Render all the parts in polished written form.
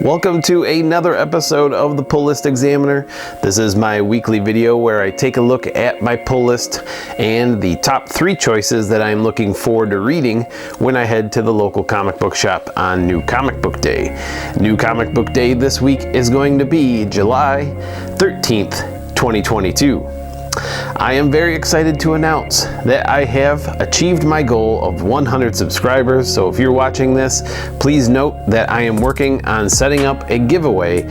Welcome to another episode of the Pull List Examiner. This is my weekly video where I take a look at my pull list and the top 3 choices that I'm looking forward to reading when I head to the local comic book shop on New Comic Book Day. New Comic Book Day this week is going to be July 13th, 2022. I am very excited to announce that I have achieved my goal of 100 subscribers, so if you're watching this, please note that I am working on setting up a giveaway.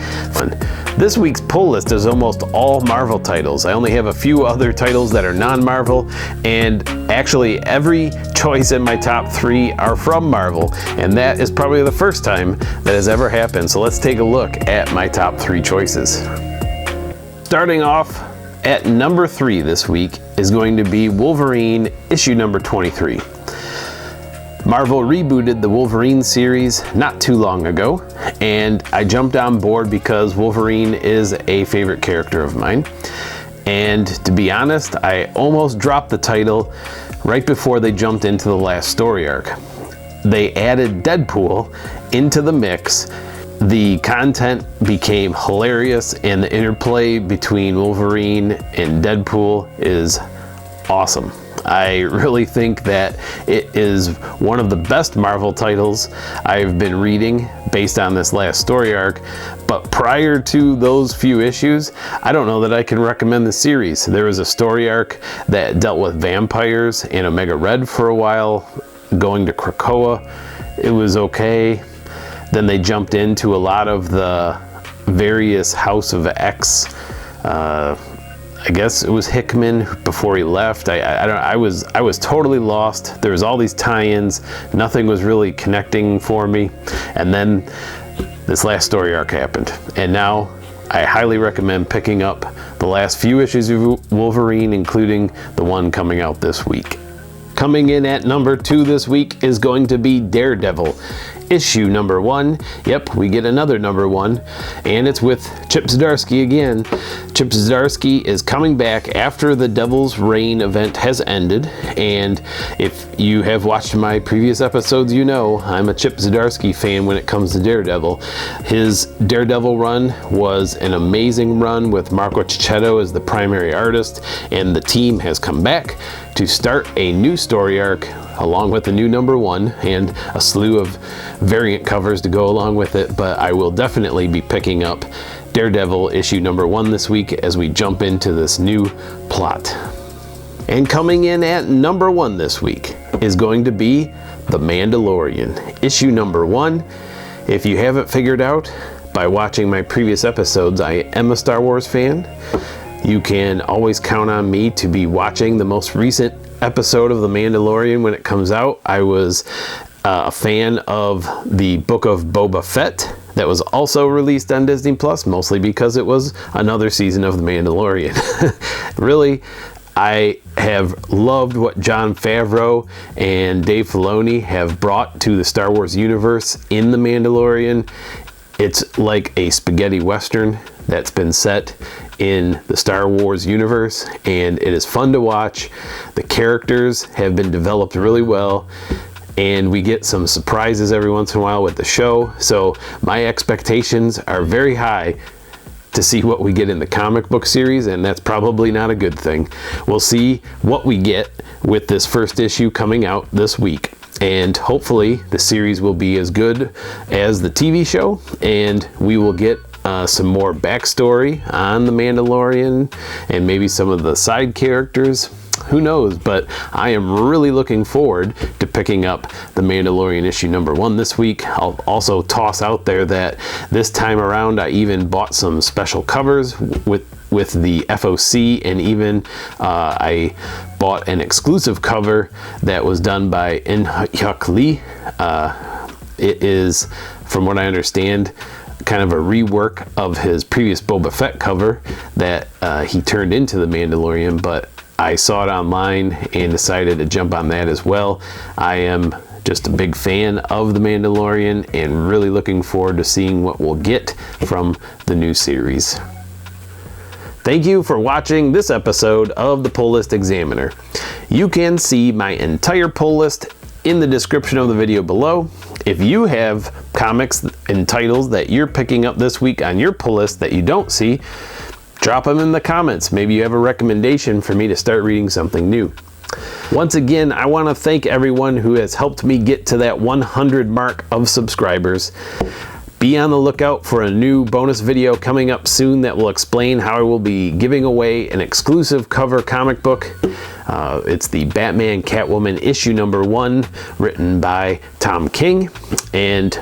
This week's pull list is almost all Marvel titles. I only have a few other titles that are non-Marvel, and actually every choice in my top 3 are from Marvel, and that is probably the first time that has ever happened. So let's take a look at my top 3 choices. Starting off at number 3 this week is going to be Wolverine issue number 23. Marvel rebooted the Wolverine series not too long ago, and I jumped on board because Wolverine is a favorite character of mine. And to be honest, I almost dropped the title right before they jumped into the last story arc. They added Deadpool into the mix. The content became hilarious, and the interplay between Wolverine and Deadpool is awesome. I really think that it is one of the best Marvel titles I've been reading based on this last story arc, but prior to those few issues, I don't know that I can recommend the series. There was a story arc that dealt with vampires and Omega Red for a while, going to Krakoa. It was okay. Then they jumped into a lot of the various House of X. I guess it was Hickman before he left. I was totally lost. There was all these tie-ins. Nothing was really connecting for me. And then this last story arc happened. And now I highly recommend picking up the last few issues of Wolverine, including the one coming out this week. Coming in at number 2 this week is going to be Daredevil. Issue number 1. Yep, we get another number 1, and it's with Chip Zdarsky again. Chip Zdarsky is coming back after the Devil's Reign event has ended, and if you have watched my previous episodes, you know I'm a Chip Zdarsky fan when it comes to Daredevil. His Daredevil run was an amazing run with Marco Checchetto as the primary artist, and the team has come back to start a new story arc along with the new number 1 and a slew of variant covers to go along with it, but I will definitely be picking up Daredevil issue number 1 this week as we jump into this new plot. And coming in at number 1 this week is going to be The Mandalorian, issue number 1. If you haven't figured out by watching my previous episodes, I am a Star Wars fan. You can always count on me to be watching the most recent episode of The Mandalorian when it comes out. I was a fan of the Book of Boba Fett that was also released on Disney Plus, mostly because it was another season of The Mandalorian. Really, I have loved what Jon Favreau and Dave Filoni have brought to the Star Wars universe in The Mandalorian. It's like a spaghetti western that's been set in the Star Wars universe, and it is fun to watch. The characters have been developed really well, and we get some surprises every once in a while with the show, so my expectations are very high to see what we get in the comic book series, and that's probably not a good thing. We'll see what we get with this first issue coming out this week, and hopefully the series will be as good as the TV show, and we will get some more backstory on the Mandalorian and maybe some of the side characters. Who knows? But I am really looking forward to picking up The Mandalorian issue number 1 this week. I'll also toss out there that this time around I even bought some special covers with the FOC, and even I bought an exclusive cover that was done by In-Hyuk Lee. It is, from what I understand, kind of a rework of his previous Boba Fett cover that he turned into The Mandalorian, but I saw it online and decided to jump on that as well. I am just a big fan of The Mandalorian and really looking forward to seeing what we'll get from the new series. Thank you for watching this episode of the Pull List Examiner. You can see my entire pull list in the description of the video below. If you have comics and titles that you're picking up this week on your pull list that you don't see, drop them in the comments. Maybe you have a recommendation for me to start reading something new. Once again, I want to thank everyone who has helped me get to that 100 mark of subscribers. Be on the lookout for a new bonus video coming up soon that will explain how I will be giving away an exclusive cover comic book. It's the Batman Catwoman issue #1, written by Tom King, and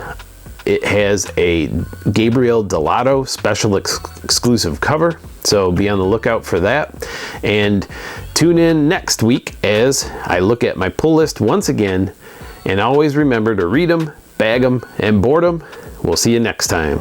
it has a Gabriel Delato special exclusive cover, so be on the lookout for that. And tune in next week as I look at my pull list once again, and always remember to read them, bag them, and board them. We'll see you next time.